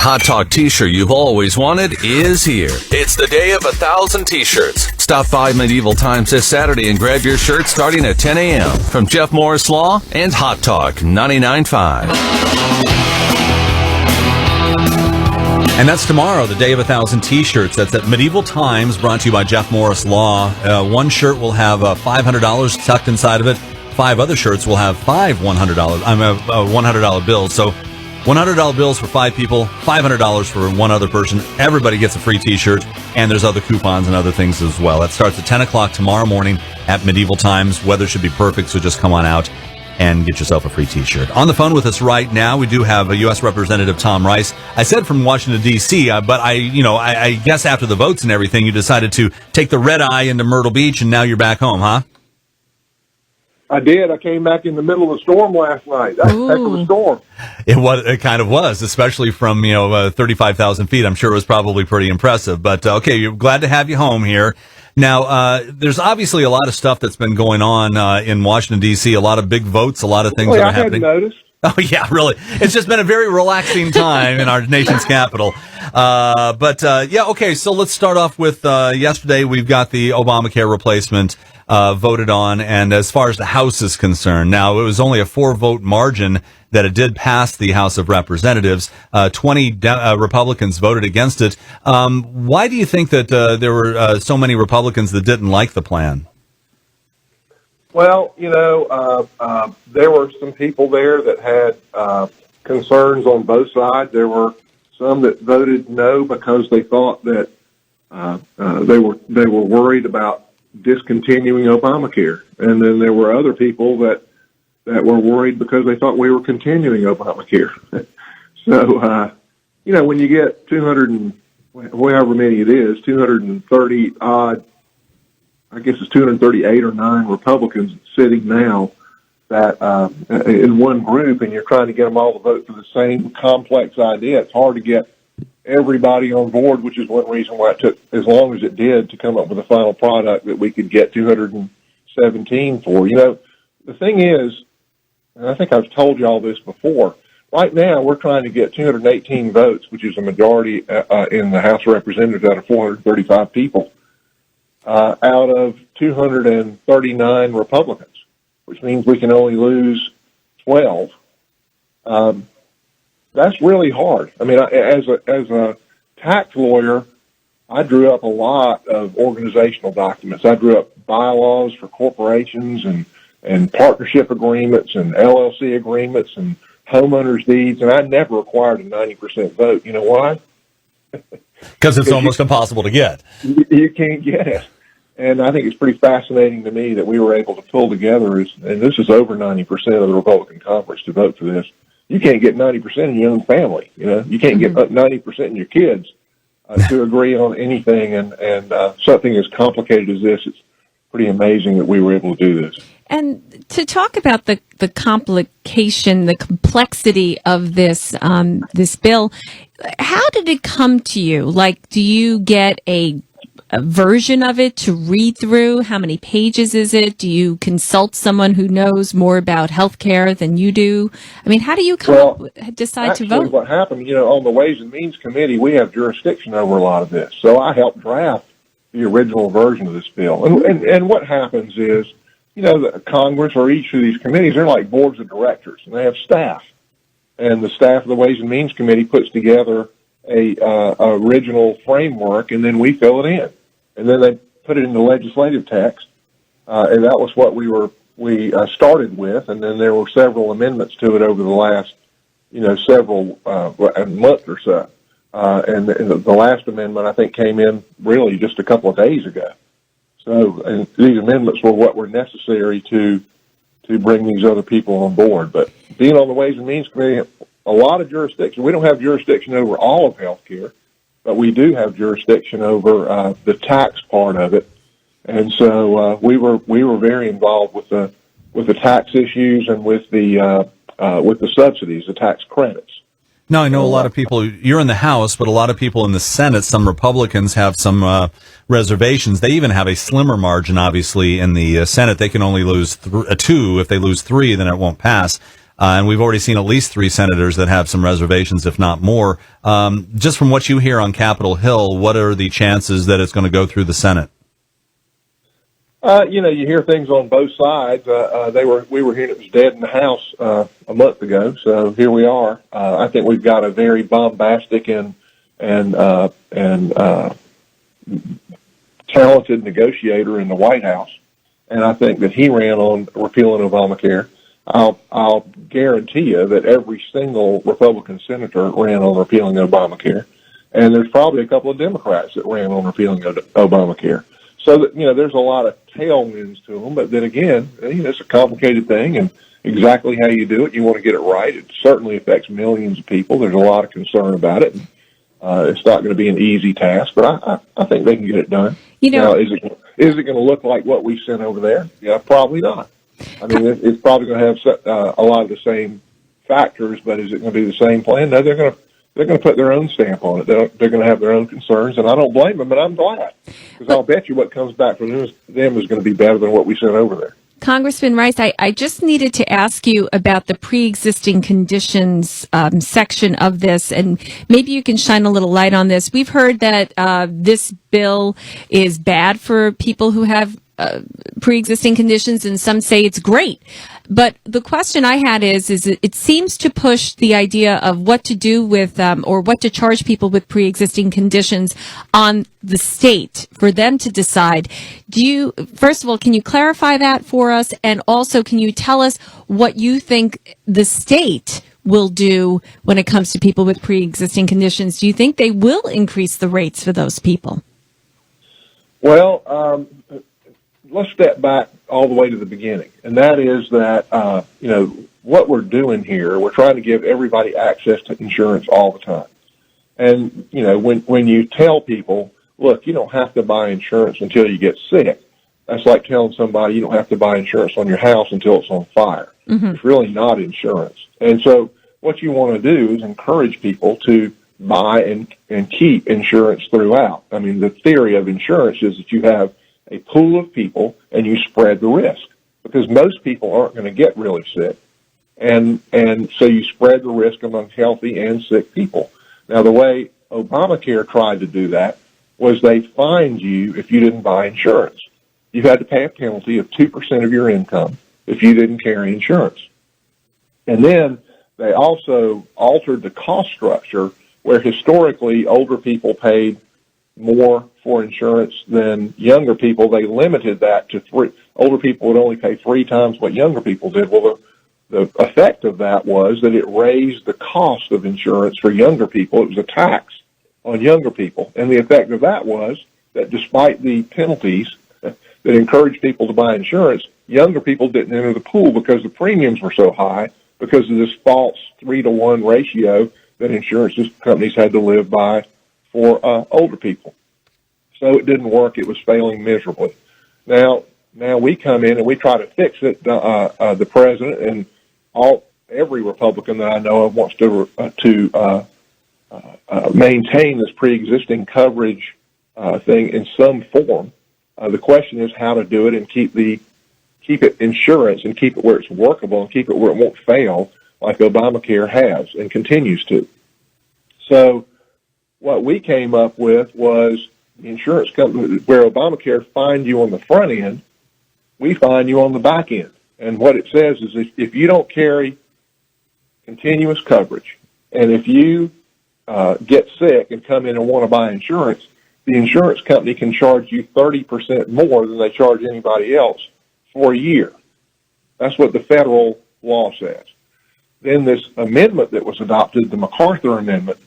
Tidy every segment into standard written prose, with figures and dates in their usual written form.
Hot Talk t-shirt you've always wanted is here. It's the day of 1,000 t-shirts. Stop by Medieval Times this Saturday and grab your shirt starting at 10 a.m. from Jeff Morris Law and Hot Talk 99.5. And that's tomorrow, the day of 1,000 t-shirts. That's at Medieval Times, brought to you by Jeff Morris Law. One shirt will have $500 tucked inside of it. 5 other shirts will have $100 bills. So $100 bills for 5 people, $500 for one other person. Everybody gets a free t-shirt, and there's other coupons and other things as well. That starts at 10 o'clock tomorrow morning at Medieval Times. Weather should be perfect, so just come on out and get yourself a free t-shirt. On the phone with us right now, we do have U.S. Representative Tom Rice. I said from Washington, D.C., but I guess after the votes and everything, you decided to take the red eye into Myrtle Beach, and now you're back home, huh? I did. I came back in the middle of the storm last night. That's a heck of a storm. It kind of was, especially from 35,000 feet. I'm sure it was probably pretty impressive. But okay, you're glad to have you home here. Now, there's obviously a lot of stuff that's been going on in Washington D.C. A lot of big votes, a lot of things that are happening. I hadn't noticed. Oh yeah, really. It's just been a very relaxing time in our nation's capital. Okay. So let's start off with yesterday. We've got the Obamacare replacement voted on, and as far as the House is concerned, now it was only a 4-vote margin that it did pass the House of Representatives. 20 Republicans voted against it. Why do you think that there were so many Republicans that didn't like the plan? Well, there were some people there that had concerns on both sides. There were some that voted no because they thought that they were worried about discontinuing Obamacare, and then there were other people that were worried because they thought we were continuing Obamacare. So, when you get 200 and however many it is, 230 odd. I guess it's 238 or 9 Republicans sitting now that in one group, and you're trying to get them all to vote for the same complex idea. It's hard to get everybody on board, which is one reason why it took as long as it did to come up with a final product that we could get 217 for. The thing is, and I think I've told you all this before, right now we're trying to get 218 votes, which is a majority in the House of Representatives out of 435 people. Out of 239 Republicans, which means we can only lose 12. That's really hard. I mean, as a tax lawyer, I drew up a lot of organizational documents. I drew up bylaws for corporations and partnership agreements and LLC agreements and homeowners deeds, and I never required a 90% vote. You know why? Because it's almost impossible to get. You can't get it. And I think it's pretty fascinating to me that we were able to pull together, and this is over 90% of the Republican Congress to vote for this. You can't get 90% in your own family. You can't get 90% in your kids to agree on anything. And something as complicated as this, it's pretty amazing that we were able to do this. And to talk about the complication, the complexity of this this bill, how did it come to you? Like, do you get a version of it to read through? How many pages is it? Do you consult someone who knows more about healthcare than you do? I mean, how do you decide to vote? What happened, on the Ways and Means Committee, we have jurisdiction over a lot of this. So I helped draft the original version of this bill. And what happens is, the Congress or each of these committees, they're like boards of directors, and they have staff. And the staff of the Ways and Means Committee puts together a original framework, and then we fill it in. And then they put it into legislative text, and that was what we started with. And then there were several amendments to it over the last, several month or so. And the last amendment, I think, came in really just a couple of days ago. So, and these amendments were what were necessary to bring these other people on board. But being on the Ways and Means Committee, a lot of jurisdiction. We don't have jurisdiction over all of healthcare, but we do have jurisdiction over the tax part of it. And so we were very involved with the tax issues and with the subsidies, the tax credits. Now, I know a lot of people, you're in the House, but a lot of people in the Senate, some Republicans have some reservations. They even have a slimmer margin, obviously, in the Senate. They can only lose 2. If they lose 3, then it won't pass. And we've already seen at least 3 senators that have some reservations, if not more. Just from what you hear on Capitol Hill, what are the chances that it's going to go through the Senate? You hear things on both sides. We were hearing it was dead in the House a month ago, so here we are. I think we've got a very bombastic and talented negotiator in the White House, and I think that he ran on repealing Obamacare. I'll guarantee you that every single Republican senator ran on repealing Obamacare, and there's probably a couple of Democrats that ran on repealing Obamacare. So that, there's a lot of tailwinds to them, but then again, it's a complicated thing, and exactly how you do it, you want to get it right. It certainly affects millions of people. There's a lot of concern about it. It's not going to be an easy task, but I think they can get it done. Now, is it going to look like what we sent over there? Yeah, probably not. I mean, it's probably going to have a lot of the same factors, but is it going to be the same plan? No, they're going to put their own stamp on it. They're going to have their own concerns, and I don't blame them, but I'm glad, because I'll bet you what comes back from them is going to be better than what we sent over there. Congressman Rice, I just needed to ask you about the pre-existing conditions section of this, and maybe you can shine a little light on this. We've heard that this bill is bad for people who have pre-existing conditions, and some say it's great. But the question I had is it seems to push the idea of what to do with or what to charge people with pre-existing conditions on the state for them to decide. First of all, can you clarify that for us? And also, can you tell us what you think the state will do when it comes to people with pre-existing conditions? Do you think they will increase the rates for those people? Well, let's step back all the way to the beginning, and that is that, what we're doing here, we're trying to give everybody access to insurance all the time. And, when you tell people, look, you don't have to buy insurance until you get sick, that's like telling somebody you don't have to buy insurance on your house until it's on fire. Mm-hmm. It's really not insurance. And so what you want to do is encourage people to buy and keep insurance throughout. I mean, the theory of insurance is that you have a pool of people and you spread the risk, because most people aren't going to get really sick. And so you spread the risk among healthy and sick people. Now, the way Obamacare tried to do that was they fined you if you didn't buy insurance. You had to pay a penalty of 2% of your income if you didn't carry insurance. And then they also altered the cost structure where historically older people paid more for insurance than younger people. They limited that to 3. Older people would only pay 3 times what younger people did. Well, the effect of that was that it raised the cost of insurance for younger people. It was a tax on younger people. And the effect of that was that despite the penalties that encouraged people to buy insurance, younger people didn't enter the pool because the premiums were so high because of this false 3-to-1 ratio that insurance companies had to live by for older people. So it didn't work. It was failing miserably. Now we come in and we try to fix it. The president and every Republican that I know of wants to maintain this pre-existing coverage thing in some form. The question is how to do it and keep it insurance and keep it where it's workable and keep it where it won't fail, like Obamacare has and continues to. So what we came up with was the insurance company, where Obamacare fined you on the front end, we fine you on the back end. And what it says is if you don't carry continuous coverage, and if you get sick and come in and want to buy insurance, the insurance company can charge you 30% more than they charge anybody else for a year. That's what the federal law says. Then this amendment that was adopted, the MacArthur Amendment,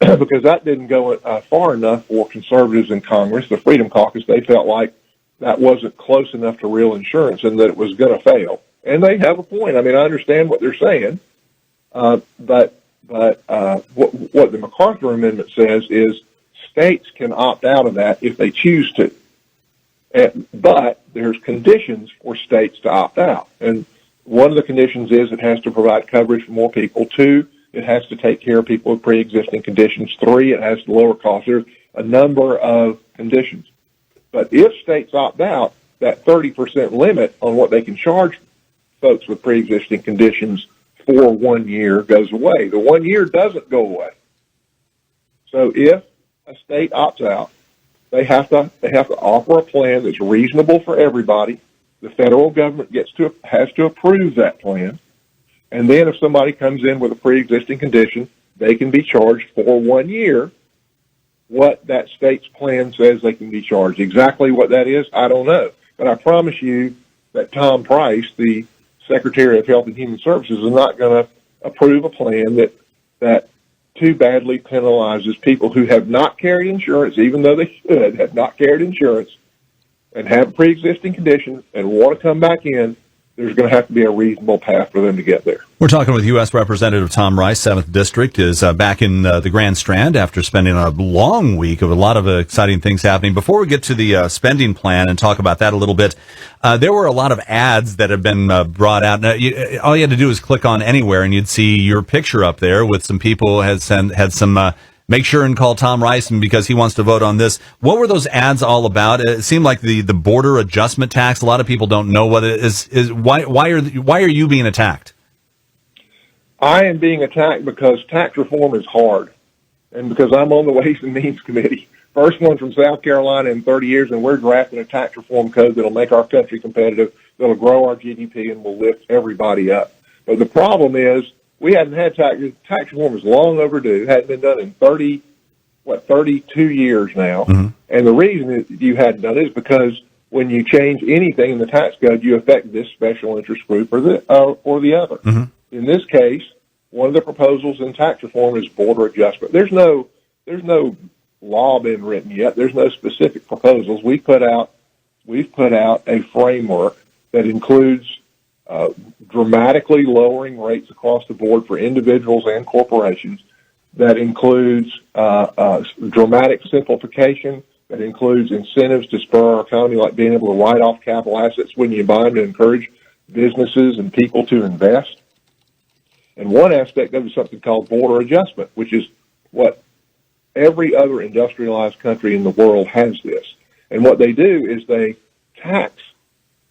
because that didn't go far enough for conservatives in Congress, the Freedom Caucus, they felt like that wasn't close enough to real insurance and that it was going to fail. And they have a point. I mean, I understand what they're saying, but what the MacArthur Amendment says is states can opt out of that if they choose to. But there's conditions for states to opt out. And one of the conditions is it has to provide coverage for more people. 2, it has to take care of people with pre-existing conditions. 3, it has to lower costs. There's a number of conditions. But if states opt out, that 30% limit on what they can charge folks with pre-existing conditions for 1 year goes away. The 1 year doesn't go away. So if a state opts out, they have to offer a plan that's reasonable for everybody. The federal government has to approve that plan. And then if somebody comes in with a pre-existing condition, they can be charged for 1 year what that state's plan says they can be charged. Exactly what that is, I don't know. But I promise you that Tom Price, the Secretary of Health and Human Services, is not going to approve a plan that too badly penalizes people who have not carried insurance, even though they should have not carried insurance, and have pre-existing conditions and want to come back in. There's going to have to be a reasonable path for them to get there. We're talking with U.S. Representative Tom Rice, 7th District, is back in the Grand Strand after spending a long week of a lot of exciting things happening. Before we get to the spending plan and talk about that a little bit, there were a lot of ads that have been brought out. Now, all you had to do is click on anywhere, and you'd see your picture up there with some people had some make sure and call Tom Rice and because he wants to vote on this. What were those ads all about? It seemed like the border adjustment tax. A lot of people don't know what it is. Why are you being attacked? I am being attacked because tax reform is hard, and because I'm on the Ways and Means Committee. First one from South Carolina in 30 years, and we're drafting a tax reform code that'll make our country competitive, that'll grow our GDP, and will lift everybody up. But the problem is, we hadn't had tax reform is long overdue. It hadn't been done in 32 years now. Mm-hmm. And the reason that you hadn't done it is because when you change anything in the tax code, you affect this special interest group or the other. Mm-hmm. In this case, one of the proposals in tax reform is border adjustment. There's no law been written yet. There's no specific proposals. We've put out a framework that includes dramatically lowering rates across the board for individuals and corporations. That includes dramatic simplification. That includes incentives to spur our economy, like being able to write off capital assets when you buy them to encourage businesses and people to invest. And one aspect of it is something called border adjustment, which is what every other industrialized country in the world has this. And what they do is they tax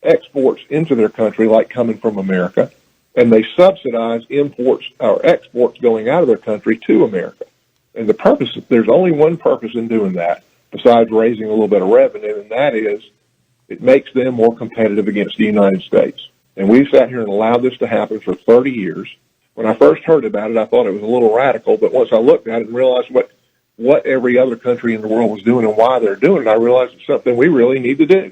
exports into their country, like coming from America, and they subsidize imports or exports going out of their country to America. And the purpose, there's only one purpose in doing that, besides raising a little bit of revenue, and that is it makes them more competitive against the United States. And we've sat here and allowed this to happen for 30 years. When I first heard about it, I thought it was a little radical, but once I looked at it and realized what every other country in the world was doing and why they're doing it, I realized it's something we really need to do.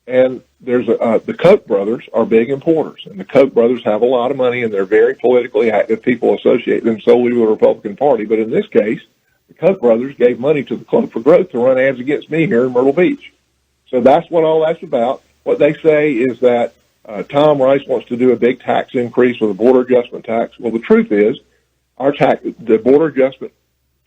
And there's the Koch brothers are big importers, and the Koch brothers have a lot of money, and they're very politically active. People associate them solely with the Republican Party. But in this case, the Koch brothers gave money to the Club for Growth to run ads against me here in Myrtle Beach. So that's what all that's about. What they say is that Tom Rice wants to do a big tax increase with a border adjustment tax. Well, the truth is, the border adjustment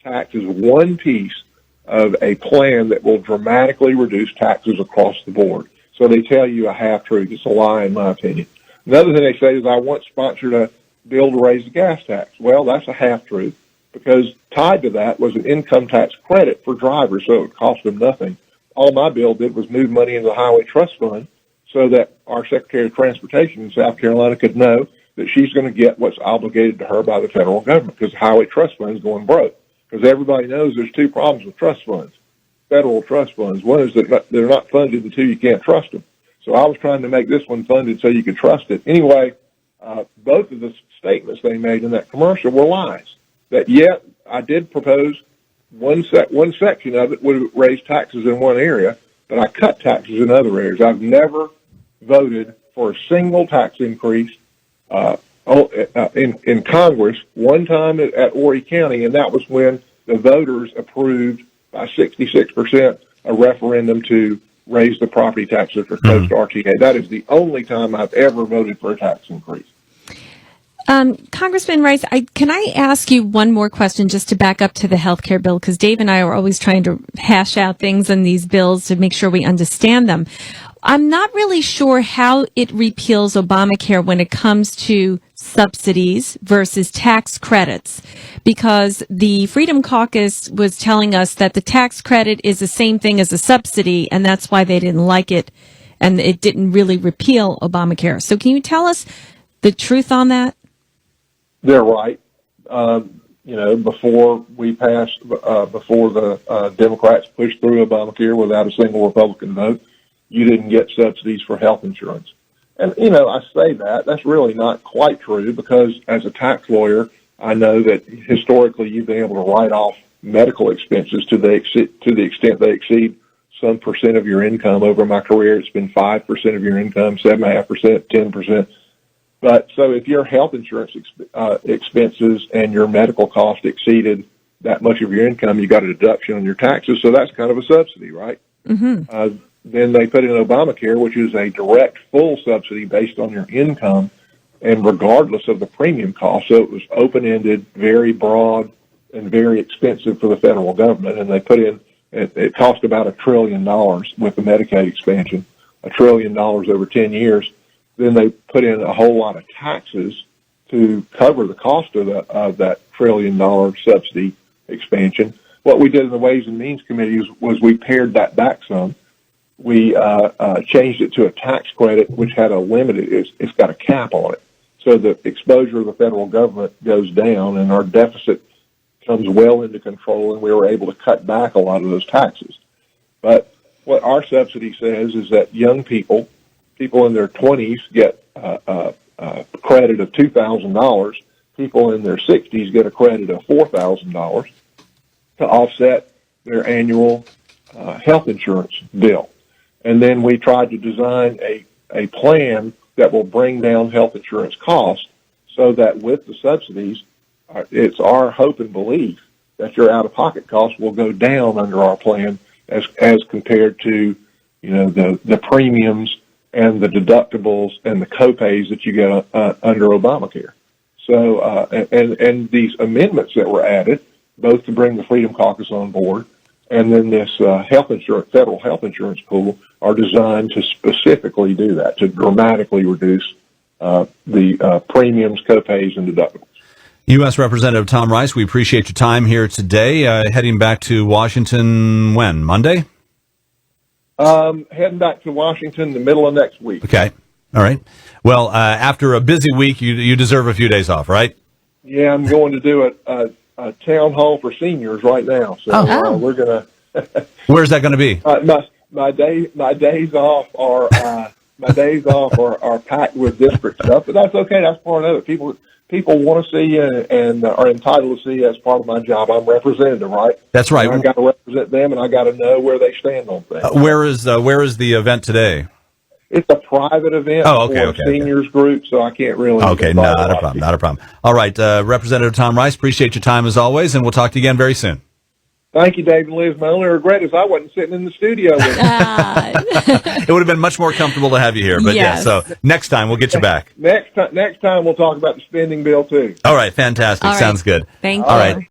tax is one piece of a plan that will dramatically reduce taxes across the board. So they tell you a half-truth. It's a lie, in my opinion. Another thing they say is, I once sponsored a bill to raise the gas tax. Well, that's a half-truth, because tied to that was an income tax credit for drivers, so it would cost them nothing. All my bill did was move money into the Highway Trust Fund so that our Secretary of Transportation in South Carolina could know that she's going to get what's obligated to her by the federal government, because the Highway Trust Fund is going broke. Because everybody knows there's two problems with trust funds. Federal trust funds. One is that they're not funded, and two, you can't trust them. So I was trying to make this one funded so you could trust it. Anyway, both of the statements they made in that commercial were lies. That, yeah, I did propose one section of it would raise taxes in one area, but I cut taxes in other areas. I've never voted for a single tax increase in Congress. One time at Horry County, and that was when the voters approved by 66% a referendum to raise the property taxes for Coast RTA. That is the only time I've ever voted for a tax increase. Congressman Rice, can I ask you one more question just to back up to the health care bill? Because Dave and I are always trying to hash out things in these bills to make sure we understand them. I'm not really sure how it repeals Obamacare when it comes to subsidies versus tax credits, because the Freedom Caucus was telling us that the tax credit is the same thing as a subsidy, and that's why they didn't like it, and it didn't really repeal Obamacare. So can you tell us the truth on that? they're right. Before we passed, before the Democrats pushed through Obamacare without a single Republican vote, you didn't get subsidies for health insurance. And, I say that's really not quite true, because as a tax lawyer, I know that historically you've been able to write off medical expenses to the extent they exceed some percent of your income. Over my career, it's been 5% of your income, 7.5%, 10%. But so if your health insurance expenses and your medical cost exceeded that much of your income, you got a deduction on your taxes. So that's kind of a subsidy, right? Mm-hmm. Then they put in Obamacare, which is a direct full subsidy based on your income and regardless of the premium cost. So it was open-ended, very broad, and very expensive for the federal government. And they put in, it cost about $1 trillion with the Medicaid expansion, $1 trillion over 10 years. Then they put in a whole lot of taxes to cover the cost of that $1 trillion subsidy expansion. What we did in the Ways and Means Committee was we pared that back some. We changed it to a tax credit, which had a limit. It's got a cap on it. So the exposure of the federal government goes down, and our deficit comes well into control, and we were able to cut back a lot of those taxes. But what our subsidy says is that young people in their 20s get a credit of $2,000. People in their 60s get a credit of $4,000 to offset their annual health insurance bill. And then we tried to design a plan that will bring down health insurance costs so that with the subsidies, it's our hope and belief that your out-of-pocket costs will go down under our plan as compared to, the premiums and the deductibles and the copays that you get under Obamacare. So, and these amendments that were added, both to bring the Freedom Caucus on board and then this federal health insurance pool, are designed to specifically do that, to dramatically reduce the premiums, copays, and deductibles. U.S. Representative Tom Rice, we appreciate your time here today. Heading back to Washington when? Monday? Heading back to Washington the middle of next week. Okay. All right. Well, after a busy week, you deserve a few days off, right? Yeah, I'm going to do a town hall for seniors right now. So we're going to. Where's that going to be? My days off are packed with district stuff, but that's okay. That's part of it. People want to see you and are entitled to see you as part of my job. I'm representative, right? That's right. And I got to represent them, and I got to know where they stand on things. Where is the event today? It's a private event for a seniors group, so I can't really. Okay, not a problem. All right, Representative Tom Rice, appreciate your time as always, and we'll talk to you again very soon. Thank you, Dave and Liz. My only regret is I wasn't sitting in the studio with you. It would have been much more comfortable to have you here, but yes. So next time we'll get you back. Next time we'll talk about the spending bill too. All right, fantastic. All right. Sounds good. Thank you. All right.